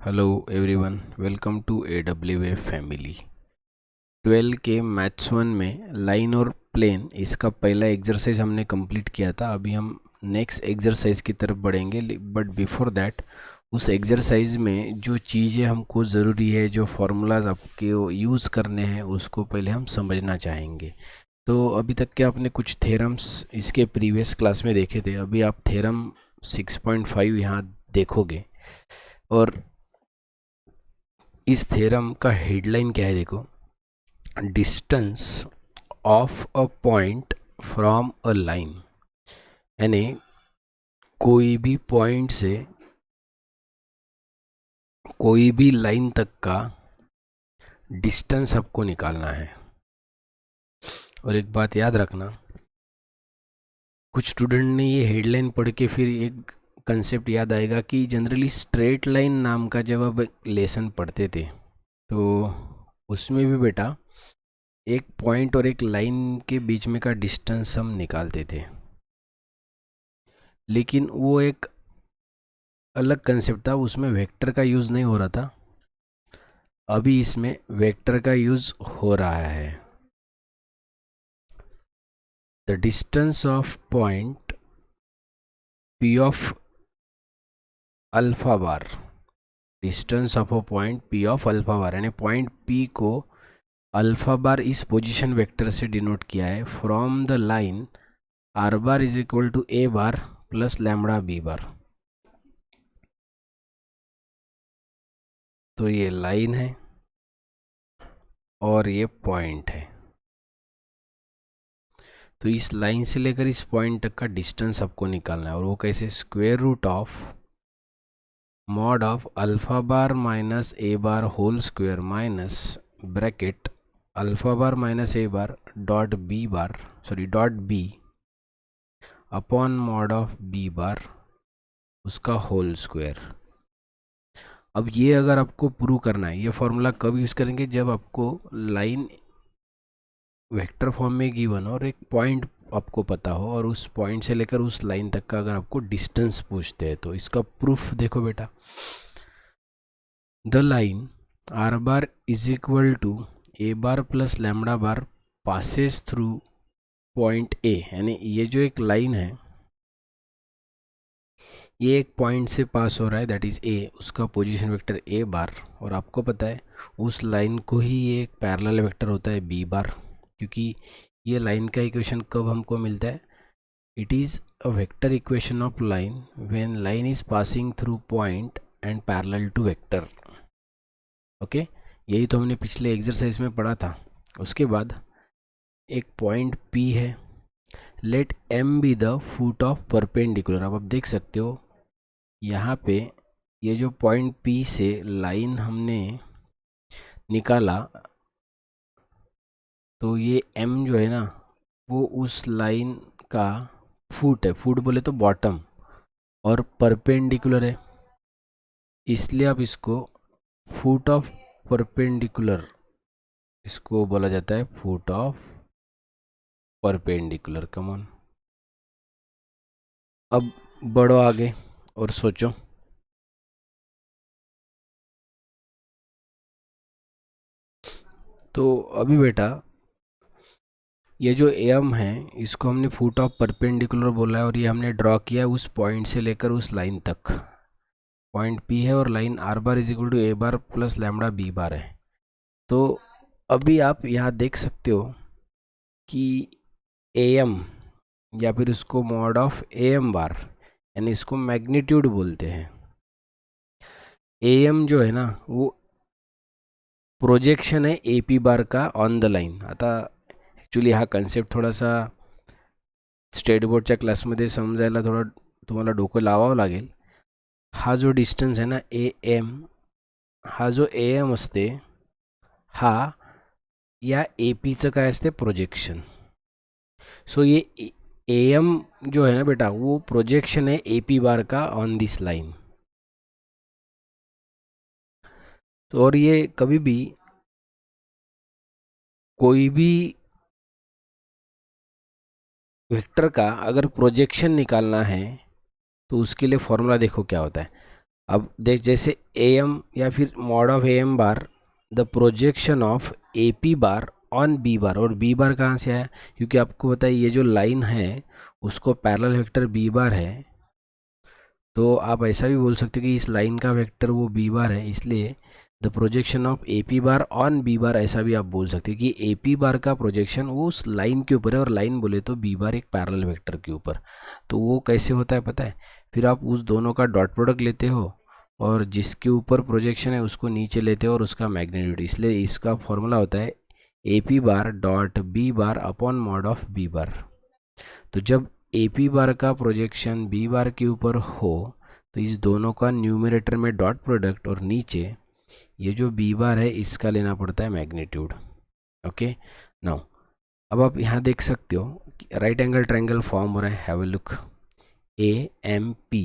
Hello everyone, welcome to AWA family. 12 के maths 1 में line और प्लेन इसका पहला एक्सरसाइज हमने कंप्लीट किया था। अभी हम नेक्स्ट एक्सरसाइज की तरफ बढ़ेंगे, बट बिफोर दैट उस एक्सरसाइज में जो चीज़ें हमको ज़रूरी है, जो फार्मूलाज आपके यूज़ करने हैं, उसको पहले हम समझना चाहेंगे। तो अभी तक के आपने कुछ थ्योरम्स इसके प्रीवियस क्लास में देखे थे। अभी आप थ्योरम 6.5 यहाँ देखोगे, और इस थ्योरम का हेडलाइन क्या है देखो। Distance of a point from a line, यानी कोई भी पॉइंट से कोई भी लाइन तक का डिस्टेंस आपको निकालना है। और एक बात याद रखना, कुछ स्टूडेंट ने ये हेडलाइन पढ़ के फिर एक कंसेप्ट याद आएगा कि जनरली स्ट्रेट लाइन नाम का जब आप लेसन पढ़ते थे तो उसमें भी बेटा एक पॉइंट और एक लाइन के बीच में का डिस्टेंस हम निकालते थे, लेकिन वो एक अलग कंसेप्ट था, उसमें वेक्टर का यूज़ नहीं हो रहा था। अभी इसमें वेक्टर का यूज़ हो रहा है। The distance of point P of alpha bar, distance of a point P of alpha bar, यानी पॉइंट P को अल्फा बार इस पोजीशन वेक्टर से डिनोट किया है from the line R bar is equal to A bar plus lambda B bar. तो ये line है और ये पॉइंट है। तो इस लाइन से लेकर इस पॉइंट तक का डिस्टेंस आपको निकालना है, और वो कैसे? Square root of mod of alpha bar minus A bar whole square minus bracket alpha bar minus A bar dot B upon mod of B bar उसका होल स्क्वायर। अब ये अगर आपको प्रूव करना है, ये फॉर्मूला कब यूज़ करेंगे? जब आपको लाइन वेक्टर फॉर्म में गिवन और एक पॉइंट आपको पता हो, और उस पॉइंट से लेकर उस लाइन तक का अगर आपको डिस्टेंस पूछते हैं। तो इसका प्रूफ देखो बेटा। The line R bar is equal to A bar plus lambda bar passes through point A, यानी ये जो एक लाइन है ये एक पॉइंट से पास हो रहा है, दैट इज ए, उसका पोजीशन वेक्टर ए बार, और आपको पता है उस लाइन को ही ये एक पैरेलल वेक्टर होता है बी बार, क्योंकि ये लाइन का इक्वेशन कब हमको मिलता है? It is a vector equation of line when line is passing through point and parallel to vector. Okay, यही तो हमने पिछले एक्सरसाइज में पढ़ा था। उसके बाद एक पॉइंट P है, let M be the foot of perpendicular. अब आप देख सकते हो यहाँ पे ये जो पॉइंट P से लाइन हमने निकाला, तो ये M जो है ना वो उस लाइन का फुट है, फुट बोले तो बॉटम, और परपेंडिकुलर है, इसलिए आप इसको फुट ऑफ परपेंडिकुलर इसको बोला जाता है, foot of perpendicular. Come on, अब बढ़ो आगे और सोचो। तो अभी बेटा ये जो एम है इसको हमने फुट ऑफ परपेंडिकुलर बोला है, और ये हमने ड्रॉ किया है उस पॉइंट से लेकर उस लाइन तक। पॉइंट P है और line R bar is equal to A bar plus lambda B bar है। तो अभी आप यहाँ देख सकते हो कि एम, या फिर उसको मॉड ऑफ एम बार, यानी इसको मैग्नीट्यूड बोलते हैं। एम जो है ना वो प्रोजेक्शन है ए पी बार का ऑन द लाइन। आता ॲक्च्युली हा कन्सेप्ट थोडासा स्टेट बोर्डच्या क्लासमध्ये समजायला थोडं तुम्हाला डोकं लावावं लागेल। हा जो डिस्टन्स आहे ना ए एम, हा जो ए एम असते हा या ए पीचं काय असते? प्रोजेक्शन। सो ये ए एम जो है ना बेटा वो प्रोजेक्शन है ए पी बार का ऑन दिस लाइन। और ये कभी भी कोई भी वेक्टर का अगर प्रोजेक्शन निकालना है तो उसके लिए फॉर्मूला देखो क्या होता है। अब देख, जैसे ए एम या फिर mod of A M bar the projection of A P bar on B bar, और बी बार कहाँ से आया, क्योंकि आपको पता है ये जो लाइन है उसको पैरेलल वेक्टर बी बार है, तो आप ऐसा भी बोल सकते हो कि इस लाइन का वेक्टर वो बी बार है, इसलिए the projection of A P bar on B bar, ऐसा भी आप बोल सकते हो कि ए पी बार का प्रोजेक्शन वो उस लाइन के ऊपर है, और लाइन बोले तो बी बार एक पैरेलल वेक्टर के ऊपर। तो वो कैसे होता है पता है, फिर आप उस दोनों का डॉट प्रोडक्ट लेते हो और जिसके ऊपर प्रोजेक्शन है उसको नीचे लेते हो और उसका मैग्नीट्यूड, इसलिए इसका फॉर्मूला होता है A P bar dot B bar upon mod of B bar. तो जब ए पी बार का प्रोजेक्शन बी बार के ऊपर हो तो इस दोनों का न्यूमरेटर में डॉट प्रोडक्ट, और नीचे ये जो बी बार है इसका लेना पड़ता है मैग्नीट्यूड। ओके नाउ, अब आप यहाँ देख सकते हो राइट एंगल ट्रायंगल फॉर्म हो रहा है, have a look, A M P.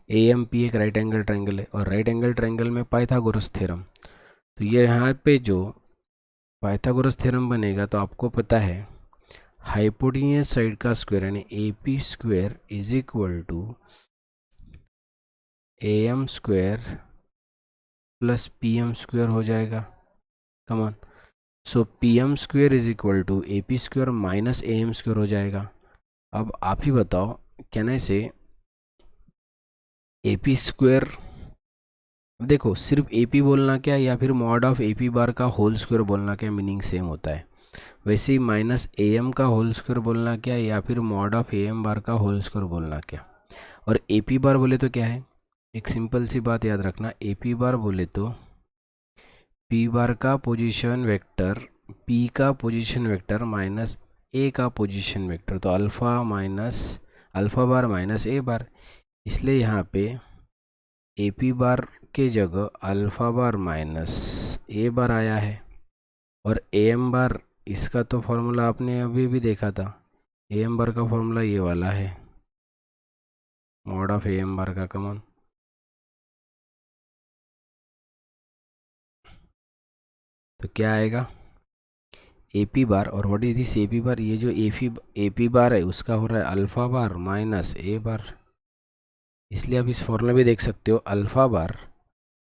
A M P एक राइट एंगल ट्रायंगल है, और राइट एंगल ट्रायंगल में पाइथागोरस थ्योरम, तो ये यहाँ पे जो पाइथागोरस थ्योरम बनेगा तो आपको पता है हाइपोटेन्यूस साइड का स्क्वायर यानी A P square is equal to A M square plus P M square हो जाएगा। कमान, so P M square is equal to A P square minus A M square हो जाएगा। अब आप ही बताओ, कैन आई से ए पी स्क्वायर, देखो सिर्फ ए पी बोलना क्या या फिर मॉड ऑफ ए पी बार का होल स्क्वायर बोलना क्या, मीनिंग सेम होता है। वैसे ही माइनस ए एम का होल स्क्वायर बोलना क्या या फिर मॉड ऑफ ए एम बार का होल स्क्वायर बोलना क्या। और ए पी बार बोले तो क्या है, एक सिंपल सी बात याद रखना, ए पी बार बोले तो पी बार का पोजीशन वेक्टर, पी का पोजीशन वेक्टर माइनस ए का पोजीशन वेक्टर, तो alpha minus alpha bar minus A बार, इसलिए यहाँ पे ए पी बार के जगह अल्फ़ा बार माइनस ए बार आया है। और ए एम बार, इसका तो फॉर्मूला आपने अभी भी देखा था, ए एम बार का फॉर्मूला ये वाला है, मॉड ऑफ ए एम बार का। कमन, तो क्या आएगा ए पी बार, और what is this A P बार, ये जो ए पी बार है उसका हो रहा है अल्फ़ा बार माइनस ए बार, इसलिए आप इस फॉर्मूला भी देख सकते हो alpha bar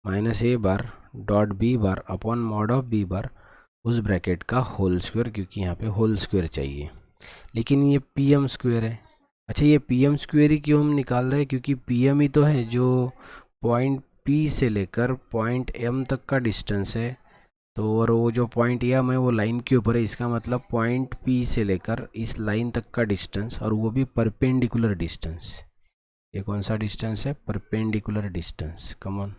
minus A bar dot B bar upon mod of B bar उस ब्रैकेट का होल स्क्वायर, क्योंकि यहाँ पे होल स्क्वायर चाहिए। लेकिन ये पी एम स्क्वायर है। अच्छा, ये पी एम स्क्वायर ही क्यों हम निकाल रहे हैं, क्योंकि पी एम ही तो है जो पॉइंट पी से लेकर पॉइंट एम तक का डिस्टेंस है, तो और वो जो पॉइंट एम है वो लाइन के ऊपर है, इसका मतलब पॉइंट पी से लेकर इस लाइन तक का डिस्टेंस, और वो भी परपेंडिकुलर डिस्टेंस। ये कौन सा डिस्टेंस है, परपेंडिकुलर डिस्टेंस। कम ऑन,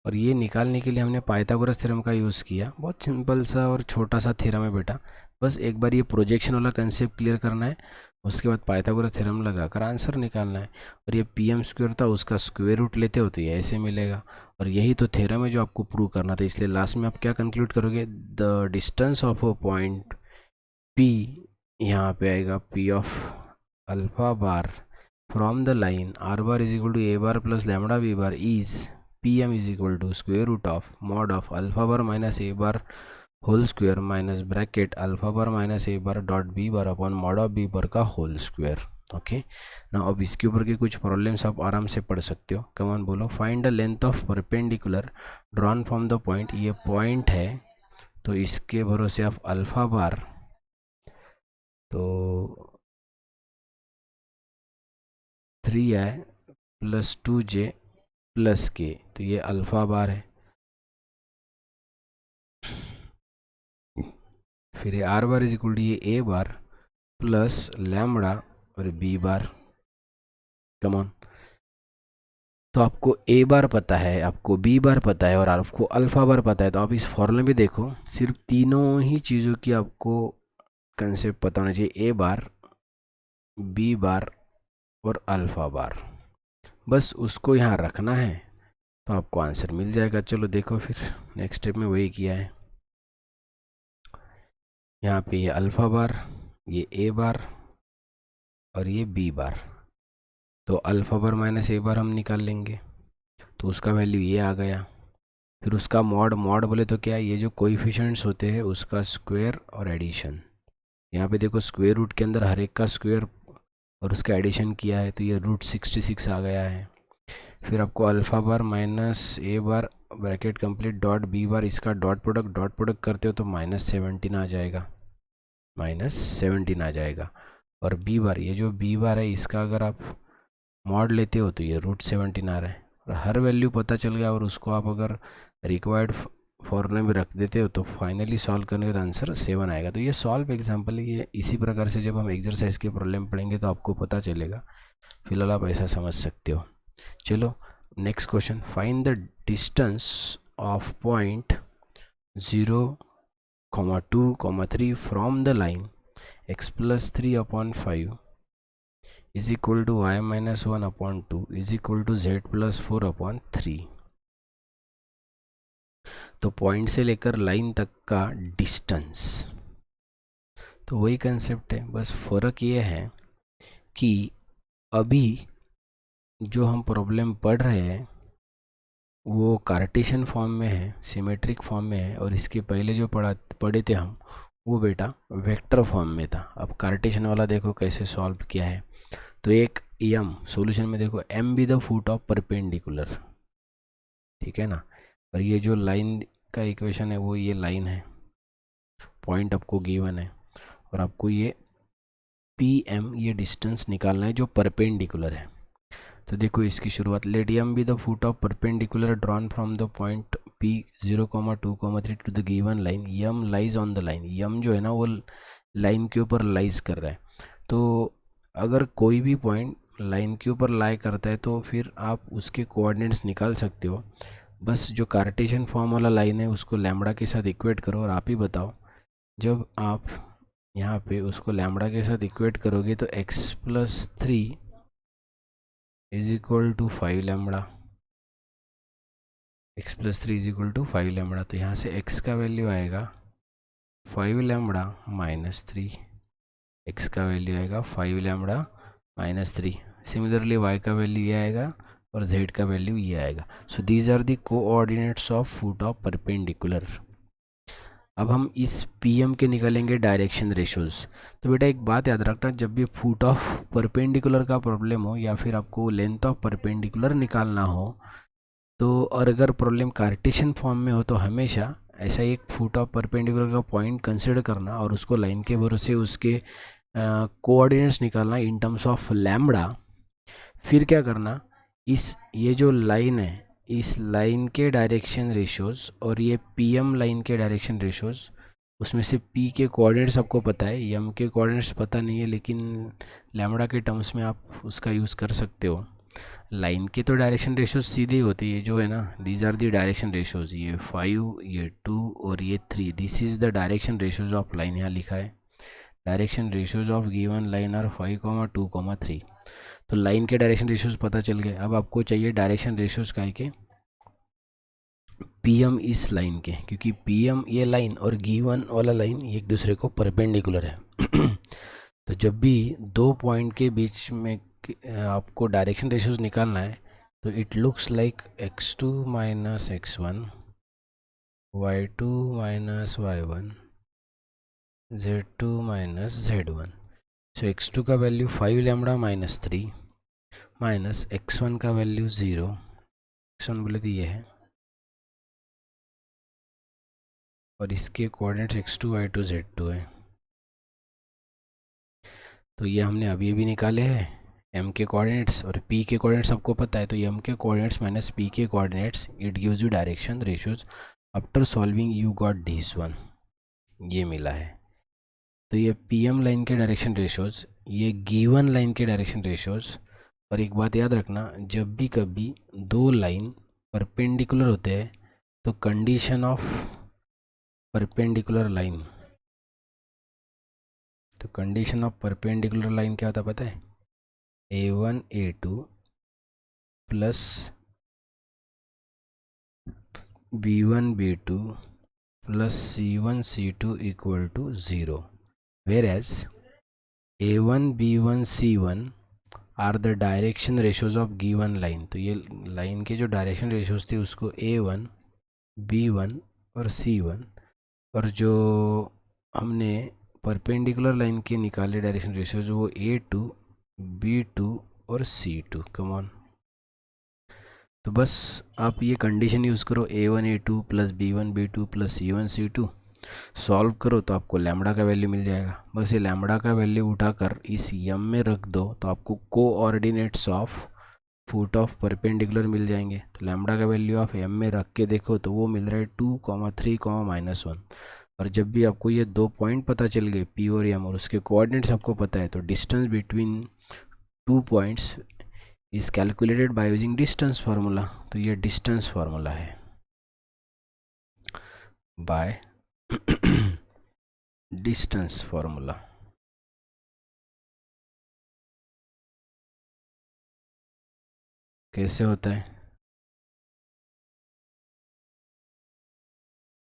और ये निकालने के लिए हमने पाइथागोरस थ्योरम का यूज़ किया। बहुत सिंपल सा और छोटा सा थ्योरम है बेटा, बस एक बार ये प्रोजेक्शन वाला कंसेप्ट क्लियर करना है, उसके बाद पाइथागोरस थ्योरम लगाकर आंसर निकालना है। और ये पी एम स्क्वायर था, उसका स्क्वायर रूट लेते हो तो ये ऐसे मिलेगा, और यही तो थ्योरम है जो आपको प्रूव करना था। इसलिए लास्ट में आप क्या कंक्लूड करोगे, the distance of a point P, यहाँ पे आएगा P of alpha bar from the line R bar is equal to A bar plus lambda B bar is P M is equal to square root of mod of alpha bar minus A bar whole square minus bracket alpha bar minus A bar dot B bar upon mod of B bar का whole square. Okay ना, अब इसके ऊपर के कुछ problems आप आराम से पढ़ सकते हो। कमान बोलो, find the length of perpendicular drawn from the point, ये पॉइंट है तो इसके भरोसे आप अल्फा बार, तो 3i प्लस 2j प्लस के, तो ये अल्फा बार है। फिर ये R bar is equal to ये ए बार प्लस लैम्बडा और बी बार। कमॉन, तो आपको ए बार पता है, आपको बी बार पता है और आपको अल्फा बार पता है, तो आप इस फॉर्मूले में देखो सिर्फ तीनों ही चीज़ों की आपको कंसेप्ट पता होना चाहिए, ए बार, बी बार और अल्फा बार, बस उसको यहाँ रखना है तो आपको आंसर मिल जाएगा। चलो देखो फिर नेक्स्ट स्टेप में वही किया है, यहाँ पे ये अल्फ़ा बार, ये ए बार और ये बी बार, तो अल्फ़ा बार माइनस ए बार हम निकाल लेंगे तो उसका वैल्यू ये आ गया। फिर उसका मॉड, मॉड बोले तो क्या है, ये जो कोएफिशिएंट्स होते हैं उसका स्क्वायर और एडिशन। यहाँ पे देखो स्क्वायर रूट के अंदर हर एक का स्क्वायर और उसका एडिशन किया है तो ये √66 आ गया है। फिर आपको alpha bar minus A bar bracket complete dot B bar, इसका डॉट प्रोडक्ट करते हो तो -17 आ जाएगा, -17 आ जाएगा। और बी बार, ये जो बी बार है इसका अगर आप मॉड लेते हो तो ये √17 आ रहा है। और हर वैल्यू पता चल गया और उसको आप अगर रिक्वायर्ड फॉर्मूले में रख देते हो तो फाइनली सॉल्व करने का आंसर 7 आएगा। तो ये सॉल्व एग्जाम्पल है, ये इसी प्रकार से जब हम एक्सरसाइज के प्रॉब्लम पढ़ेंगे तो आपको पता चलेगा। फिलहाल आप ऐसा समझ सकते हो। चलो next question, find the distance of point 0,2,3 from the line x+3/5 is equal to y-1/2 is equal to z+4/3। तो पॉइंट से लेकर लाइन तक का डिस्टेंस, तो वही कंसेप्ट है, बस फ़र्क ये है कि अभी जो हम प्रॉब्लम पढ़ रहे हैं वो कार्टेशियन फॉर्म में है, सिमेट्रिक फॉर्म में है, और इसके पहले जो पढ़े थे हम वो बेटा वेक्टर फॉर्म में था। अब कार्टेशियन वाला देखो कैसे सॉल्व किया है। तो एक एम सॉल्यूशन में देखो, M be the foot of perpendicular, ठीक है ना। और ये जो लाइन का इक्वेशन है वो ये लाइन है, पॉइंट आपको गिवन है, और आपको ये पी एम ये डिस्टेंस निकालना है जो परपेंडिकुलर है। तो देखो इसकी शुरुआत, let M be the foot of perpendicular drawn from the point P 0,2,3 to the given line, M lies on the line. M जो है ना वो लाइन के ऊपर लाइज कर रहा है। तो अगर कोई भी पॉइंट लाइन के ऊपर लाई करता है तो फिर आप उसके कोऑर्डिनेट्स निकाल सकते हो। बस जो कार्टेशियन फॉर्म वाला लाइन है उसको लैम्बडा के साथ इक्वेट करो, और आप ही बताओ जब आप यहाँ पे उसको लैम्बडा के साथ इक्वेट करोगे तो x+3 is equal to 5 lambda, x+3 is equal to 5 lambda. तो यहाँ से x का वैल्यू आएगा 5 लैम्बडा -3, x का वैल्यू आएगा 5 लैम्बडा -3। सिमिलरली y का वैल्यू ये आएगा और z का वैल्यू ये आएगा। So these are the coordinates of foot of perpendicular. अब हम इस pm के निकालेंगे डायरेक्शन रेशोज़। तो बेटा एक बात याद रखना, जब भी फुट ऑफ परपेंडिकुलर का प्रॉब्लम हो या फिर आपको लेंथ ऑफ परपेंडिकुलर निकालना हो, तो और अगर प्रॉब्लम कार्टेशियन फॉर्म में हो तो हमेशा ऐसा एक फुट ऑफ परपेंडिकुलर का पॉइंट कंसिडर करना और उसको लाइन के भरोसे उसके कोऑर्डिनेट्स निकालना इन टर्म्स ऑफ लैम्बडा। फिर क्या करना, ये जो लाइन है इस लाइन के डायरेक्शन रेशोज़ और ये पीएम लाइन के डायरेक्शन रेशोज़, उसमें से पी के कोऑर्डिनेट्स आपको पता है, एम के कोऑर्डिनेट्स पता नहीं है, लेकिन लैम्बडा के टर्म्स में आप उसका यूज़ कर सकते हो। लाइन के तो डायरेक्शन रेशोज़ सीधे होती है, जो है ना, these are the direction ratios, ये 5 ये 2 और ये 3, this is the direction ratios of line. यहाँ लिखा है direction ratios of given line are 5,2,3। तो लाइन के डायरेक्शन रेशोज़ पता चल गए। अब आपको चाहिए डायरेक्शन रेशोज़ का के पीएम इस लाइन के, क्योंकि पीएम ये लाइन और गिवन वाला लाइन एक दूसरे को परपेंडिकुलर है। तो जब भी दो पॉइंट के बीच में आपको डायरेक्शन रेशोज़ निकालना है तो it looks like x2 - x1 y2 - y1 z2 - z1। So x2 का वैल्यू 5 लैम्बडा -3 माइनस x1 का वैल्यू 0, x1 बोले तो ये है, और इसके कोऑर्डिनेट्स x2 y2 z2 है। तो ये हमने अभी निकाले हैं m के कोऑर्डिनेट्स, और p के कोऑर्डिनेट्स आपको पता है, तो m के कोऑर्डिनेट्स माइनस p के coordinates, it gives you direction ratios. After solving you got this one, ये मिला है। तो ये pm लाइन के डायरेक्शन रेशोज, ये गिवन लाइन के डायरेक्शन रेशोज। और एक बात याद रखना, जब भी कभी दो लाइन परपेंडिकुलर होते हैं तो कंडीशन ऑफ परपेंडिकुलर लाइन, तो कंडीशन ऑफ परपेंडिकुलर लाइन क्या होता है पता है, a1 a2 plus b1 b2 plus c1 c2 equal to 0, whereas a1 b1 c1 are the direction ratios of given line. तो ये लाइन के जो डायरेक्शन रेशोज थे उसको a1 b1 और c1, और जो हमने परपेंडिकुलर लाइन के निकाले डायरेक्शन रेशोज वो a2 B2 और C2, कम ऑन। तो बस आप ये कंडीशन यूज़ करो, A1 A2 plus B1 B2 plus C1 C2, solve करो तो आपको लैम्बडा का वैल्यू मिल जाएगा। बस ये लैम्बडा का वैल्यू उठाकर इस यम में रख दो तो आपको coordinates of foot of perpendicular मिल जाएंगे। तो लैम्बडा का वैल्यू आप एम में रख के देखो तो वो मिल रहा है 2,3,-1। और जब भी आपको ये दो पॉइंट पता चल गए पी और एम और उसके कोऑर्डिनेट्स आपको पता है, तो distance between two points is calculated by using distance formula. तो ये डिस्टेंस फार्मूला है बाय डिस्टेंस फार्मूला। कैसे होता है?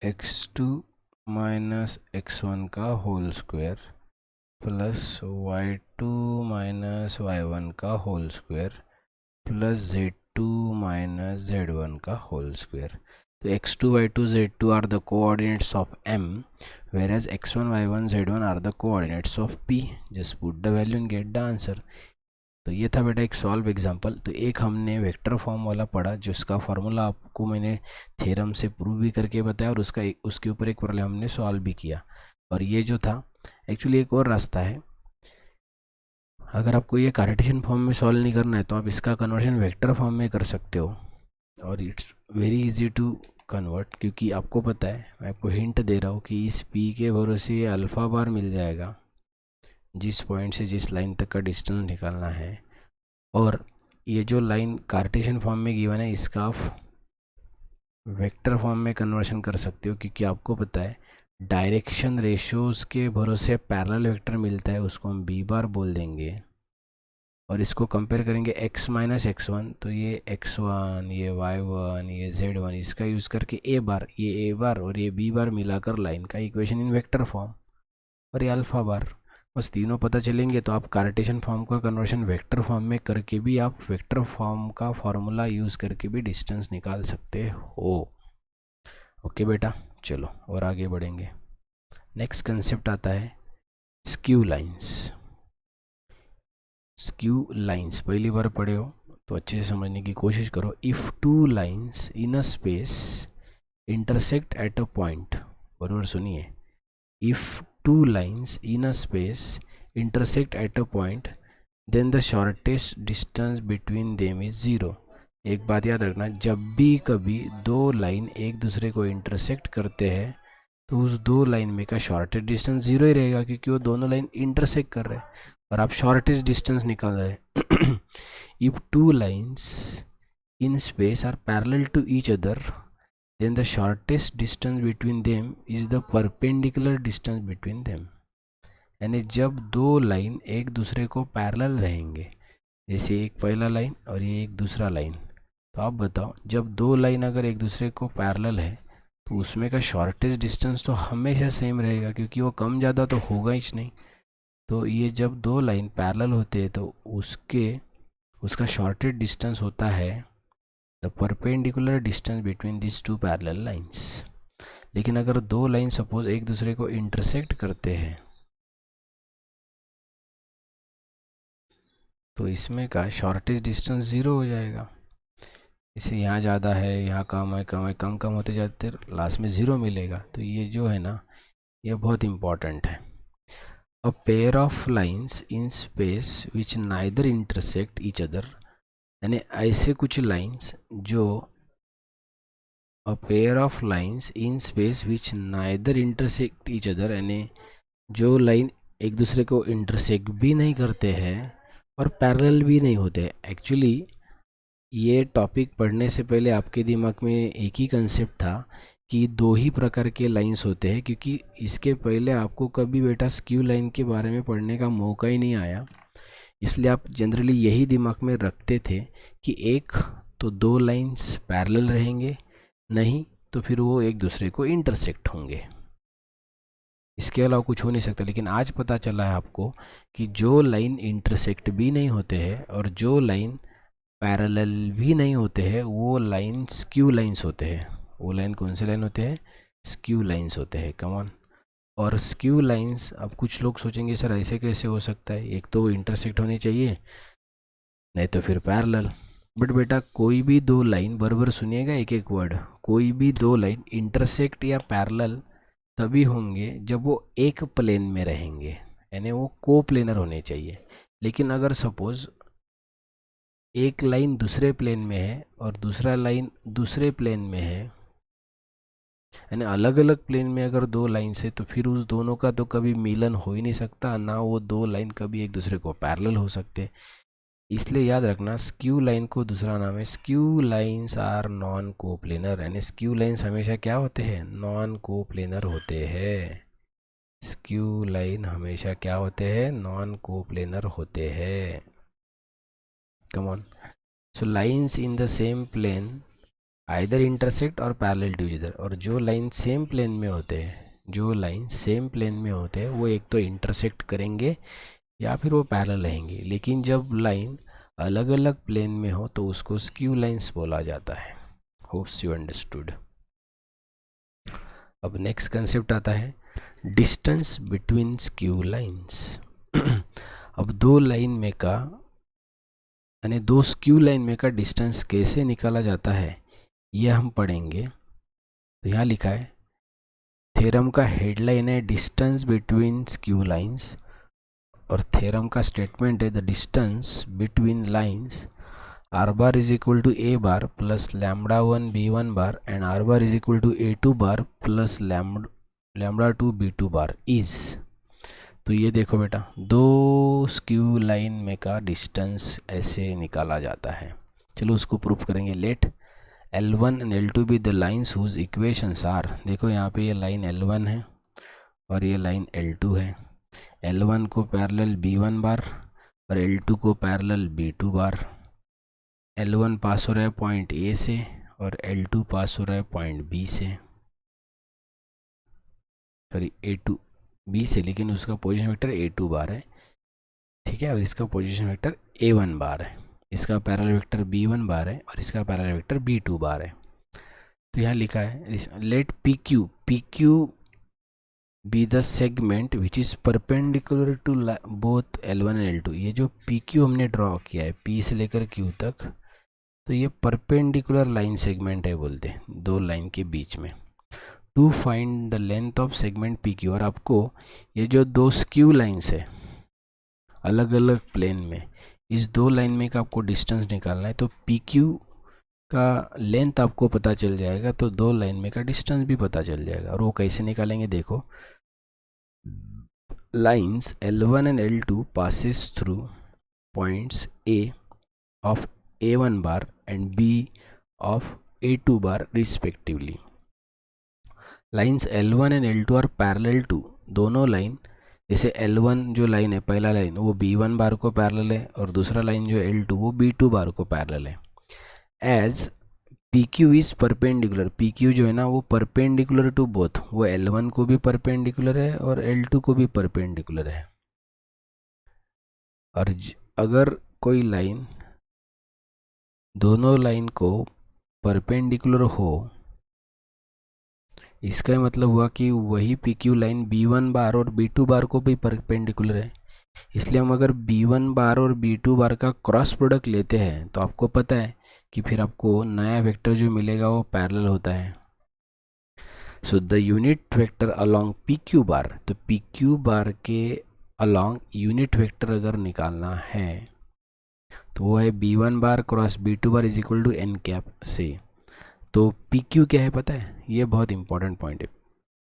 x2 माइनस x1 का whole square plus y2 minus y1 का whole square plus z2 minus z1 का होल स्क्वायर। तो x2 y2 z2 are the coordinates of M, whereas x1 y1 z1 are the coordinates of P. Just put the value and get the answer. तो ये था बेटा एक solve example. तो एक हमने वेक्टर फॉर्म वाला पढ़ा जिसका फार्मूला आपको मैंने थ्योरम से प्रूव भी करके बताया और उसके ऊपर एक प्रॉब्लम हमने सॉल्व भी किया। और ये जो था एक्चुअली एक और रास्ता है, अगर आपको ये कार्टेशियन फॉर्म में सॉल्व नहीं करना है तो आप इसका कन्वर्जन वेक्टर फॉर्म में कर सकते हो और it's very easy to convert, क्योंकि आपको पता है, मैं आपको हिंट दे रहा हूँ कि इस p के भरोसे ये अल्फ़ा बार मिल जाएगा जिस पॉइंट से जिस लाइन तक का डिस्टेंस निकालना है। और ये जो लाइन कार्टेशियन फॉर्म में गिवन है इसका आप वेक्टर फॉर्म में कन्वर्शन कर सकते हो, क्योंकि आपको पता है डायरेक्शन रेशियोज़ के भरोसे पैरेलल वेक्टर मिलता है, उसको हम b बार बोल देंगे। और इसको कंपेयर करेंगे x माइनस x1, तो ये x1 ये y1 ये z1, इसका यूज़ करके a बार और ये b बार मिलाकर लाइन का इक्वेशन इन वेक्टर फॉर्म, और ये अल्फ़ा बार। बस तीनों पता चलेंगे तो आप कार्टेशियन फॉर्म का कन्वर्शन वेक्टर फॉर्म में करके भी आप वेक्टर फॉर्म का फॉर्मूला यूज़ करके भी डिस्टेंस निकाल सकते हो। ओके बेटा, चलो और आगे बढ़ेंगे। नेक्स्ट कंसेप्ट आता है स्क्यू लाइंस। स्क्यू लाइंस पहली बार पढ़े हो तो अच्छे से समझने की कोशिश करो। If two lines in a space intersect at a point, बराबर सुनिए, if two lines in a space intersect at a point then the shortest distance between them is zero. एक बात याद रखना, जब भी कभी दो लाइन एक दूसरे को इंटरसेक्ट करते हैं तो उस दो लाइन में का शॉर्टेस्ट डिस्टेंस ज़ीरो ही रहेगा, क्योंकि वो दोनों लाइन इंटरसेक्ट कर रहे हैं और आप शॉर्टेस्ट डिस्टेंस निकाल रहे हैं। If two lines in space are parallel to each other then the shortest distance between them is the perpendicular distance between them। यानी जब दो लाइन एक दूसरे को पैरेलल रहेंगे, जैसे एक पहला लाइन और ये एक दूसरा लाइन, तो आप बताओ जब दो लाइन अगर एक दूसरे को पैरेलल है तो उसमें का शॉर्टेस्ट डिस्टेंस तो हमेशा सेम रहेगा, क्योंकि वो कम ज़्यादा तो होगा ही नहीं। तो ये जब दो लाइन पैरेलल होते हैं तो उसका शॉर्टेस्ट डिस्टेंस होता है the perpendicular distance between this two parallel lines. लेकिन अगर दो लाइन सपोज एक दूसरे को इंटरसेक्ट करते हैं तो इसमें का शॉर्टेस्ट डिस्टेंस ज़ीरो हो जाएगा। इसे यहाँ ज़्यादा है यहाँ कम है, कम होते जाते लास्ट में ज़ीरो मिलेगा। तो ये जो है ना, ये बहुत इम्पॉर्टेंट है। A pair of lines in space which neither intersect each other, यानी ऐसे कुछ लाइंस जो a pair of lines in space which neither intersect each other, यानी जो लाइन एक दूसरे को इंटरसेक्ट भी नहीं करते हैं और पैरेलल भी नहीं होते। एक्चुअली ये टॉपिक पढ़ने से पहले आपके दिमाग में एक ही कंसेप्ट था कि दो ही प्रकार के लाइंस होते हैं, क्योंकि इसके पहले आपको कभी बेटा स्क्यू लाइन के बारे में पढ़ने का मौका ही नहीं आया। इसलिए आप जनरली यही दिमाग में रखते थे कि एक तो दो लाइंस पैरेलल रहेंगे, नहीं तो फिर वो एक दूसरे को इंटरसेक्ट होंगे, इसके अलावा कुछ हो नहीं सकता। लेकिन आज पता चला है आपको कि जो लाइन इंटरसेक्ट भी नहीं होते हैं और जो लाइन पैरेलल भी नहीं होते हैं वो लाइन स्क्यू लाइंस होते हैं। वो लाइन कौन से लाइन होते हैं? स्क्यू लाइंस होते हैं। कम ऑन, और स्क्यू लाइंस, अब कुछ लोग सोचेंगे सर ऐसे कैसे हो सकता है, एक तो इंटरसेक्ट होनी चाहिए नहीं तो फिर पैरेलल। बट बेटा कोई भी दो लाइन, बराबर सुनिएगा एक एक वर्ड, कोई भी दो लाइन इंटरसेक्ट या पैरेलल तभी होंगे जब वो एक प्लेन में रहेंगे, यानी वो को प्लेनर होने चाहिए। लेकिन अगर सपोज एक लाइन दूसरे प्लेन में है और दूसरा लाइन दूसरे प्लेन में है, यानी अलग अलग प्लेन में अगर दो लाइन से, तो फिर उस दोनों का तो कभी मिलन हो ही नहीं सकता, ना वो दो लाइन कभी एक दूसरे को पैरेलल हो सकते। इसलिए याद रखना स्क्यू लाइन को दूसरा नाम है, skew lines are non coplanar, यानी स्क्यू लाइंस हमेशा क्या होते हैं, नॉन कोप्लेनर होते हैं। स्क्यू लाइन हमेशा क्या होते हैं, नॉन कोप्लेनर होते हैं। Come on. So lines in the same plane either intersect or parallel to each other, और जो लाइन सेम प्लेन में होते हैं, जो लाइन सेम प्लेन में होते हैं वो एक तो इंटरसेक्ट करेंगे या फिर वो पैरेलल रहेंगे। लेकिन जब लाइन अलग अलग प्लेन में हो तो उसको स्क्यू लाइंस बोला जाता है। Hopes you understood. अब नेक्स्ट कंसेप्ट आता है डिस्टेंस बिटवीन स्क्यू लाइंस। अब दो लाइन में का, यानी दो स्क्यू लाइन में का डिस्टेंस कैसे निकाला जाता है ये हम पढ़ेंगे। तो यहाँ लिखा है, थ्योरम का हेडलाइन है डिस्टेंस बिटवीन स्क्यू लाइंस, और थ्योरम का स्टेटमेंट है the distance between lines R bar is equal to A bar plus lambda one B one bar and R bar is equal to A two bar plus lambda two B two bar is. तो ये देखो बेटा, दो skew line में का distance ऐसे निकाला जाता है। चलो उसको प्रूफ करेंगे। Let L1 and L2 be the lines whose equations are, देखो यहाँ पे ये लाइन L1 है और ये लाइन L2 है। L1 को पैरेलल B1 बार और L2 को पैरेलल B2 बार। L1 पास हो रहा है पॉइंट A से और L2 पास हो रहा है पॉइंट B से, सॉरी A2 B से, लेकिन उसका पोजीशन वेक्टर A2 बार है, ठीक है, और इसका पोजीशन वेक्टर A1 बार है। इसका पैरेलल वेक्टर B1 बार है और इसका पैरेलल वेक्टर B2 बार है। तो यहाँ लिखा है let PQ be the segment which is perpendicular to both L1 and L2। ये जो PQ हमने ड्रॉ किया है P से लेकर Q तक, तो ये परपेंडिकुलर लाइन सेगमेंट है बोलते हैं, दो लाइन के बीच में। To find the length of segment PQ, और आपको ये जो दो स्क्यू लाइन्स है अलग अलग प्लेन में, इस दो लाइन में का आपको डिस्टेंस निकालना है। तो PQ का लेंथ आपको पता चल जाएगा तो दो लाइन में का डिस्टेंस भी पता चल जाएगा। और वो कैसे निकालेंगे, देखो lines L1 and L2 passes through points A of A1 bar and B of A2 bar respectively. Lines L1 and L2 are parallel to, दोनों लाइन, जैसे L1 जो लाइन है पहला लाइन वो B1 बार को पैरेलल है और दूसरा लाइन जो L2 वो B2 बार को पैरेलल है। As PQ is perpendicular, PQ जो है ना वो परपेंडिकुलर टू बोथ, वो L1 को भी परपेंडिकुलर है और L2 को भी परपेंडिकुलर है। और अगर कोई लाइन दोनों लाइन को परपेंडिकुलर हो, इसका मतलब हुआ कि वही PQ लाइन B1 बार और B2 बार को भी परपेंडिकुलर है। इसलिए हम अगर B1 बार और B2 बार का क्रॉस प्रोडक्ट लेते हैं तो आपको पता है कि फिर आपको नया वेक्टर जो मिलेगा वो पैरेलल होता है। So the unit vector along PQ बार, तो PQ बार के अलोंग यूनिट वेक्टर अगर निकालना है तो वो है B1 bar cross B2 bar is equal to n cap से। तो PQ क्या है पता है, ये बहुत इंपॉर्टेंट पॉइंट है।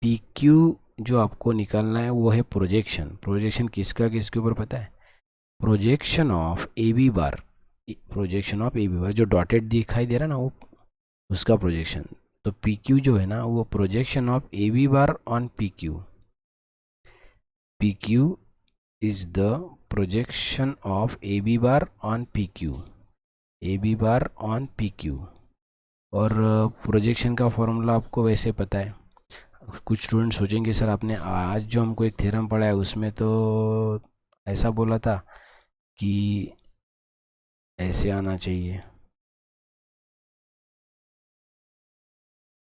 PQ जो आपको निकालना है वो है प्रोजेक्शन। प्रोजेक्शन किसका किसके ऊपर पता है, projection of AB bar, projection of AB बार जो डॉटेड दिखाई दे रहा है ना वो उसका प्रोजेक्शन। तो PQ जो है ना वो projection of AB bar on PQ, PQ is the projection of AB bar on PQ, AB bar on PQ। और प्रोजेक्शन का फॉर्मूला आपको वैसे पता है। कुछ स्टूडेंट सोचेंगे सर आपने आज जो हमको एक थ्योरम पढ़ा है उसमें तो ऐसा बोला था कि ऐसे आना चाहिए,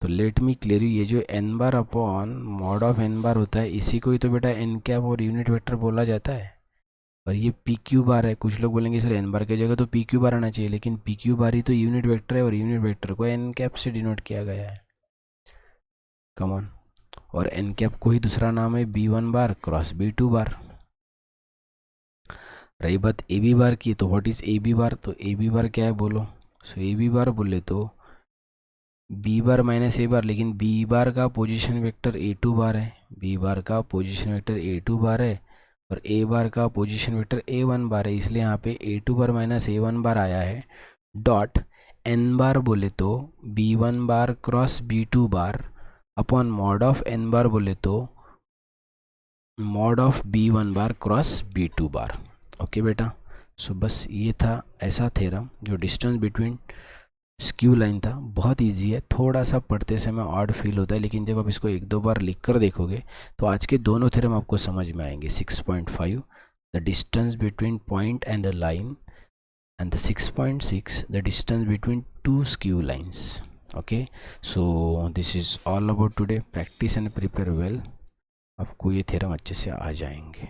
तो लेट मी क्लियर यू, ये जो N bar upon mod of N bar होता है इसी को ही तो बेटा एन कैप और यूनिट वेक्टर बोला जाता है। और ये पी क्यू बार है, कुछ लोग बोलेंगे सर एन बार की जगह तो पी क्यू बार आना चाहिए, लेकिन पी क्यू बार ही तो यूनिट वेक्टर है और यूनिट वेक्टर को एन कैप से डिनोट किया गया है। कमॉन, और एन कैप को ही दूसरा नाम है B one bar cross B two bar. रही बात ए बी बार की, तो what is A B bar, तो ए बी बार क्या है बोलो। सो ए बी बार बोले तो बी बार माइनस ए बार, लेकिन बी बार का position vector A two bar है, बी बार का position vector A two bar है और ए बार का position vector A one bar है, इसलिए यहाँ पे A two bar minus A one bar आया है। डॉट एन बार बोले तो B one bar cross B two bar upon mod of N bar बोले तो mod of B one bar cross B two bar. Okay बेटा, सो बस ये था ऐसा थ्योरम जो डिस्टेंस बिटवीन स्क्यू लाइन था। बहुत इजी है, थोड़ा सा पढ़ते समय ऑड फील होता है, लेकिन जब आप इसको एक दो बार लिख कर देखोगे तो आज के दोनों थ्योरम आपको समझ में आएंगे। 6.5 the distance between point and a line and the 6.6 the distance between two skew lines. Okay, so this is all about today. Practice and prepare well, आपको ये थ्योरम अच्छे से आ जाएंगे।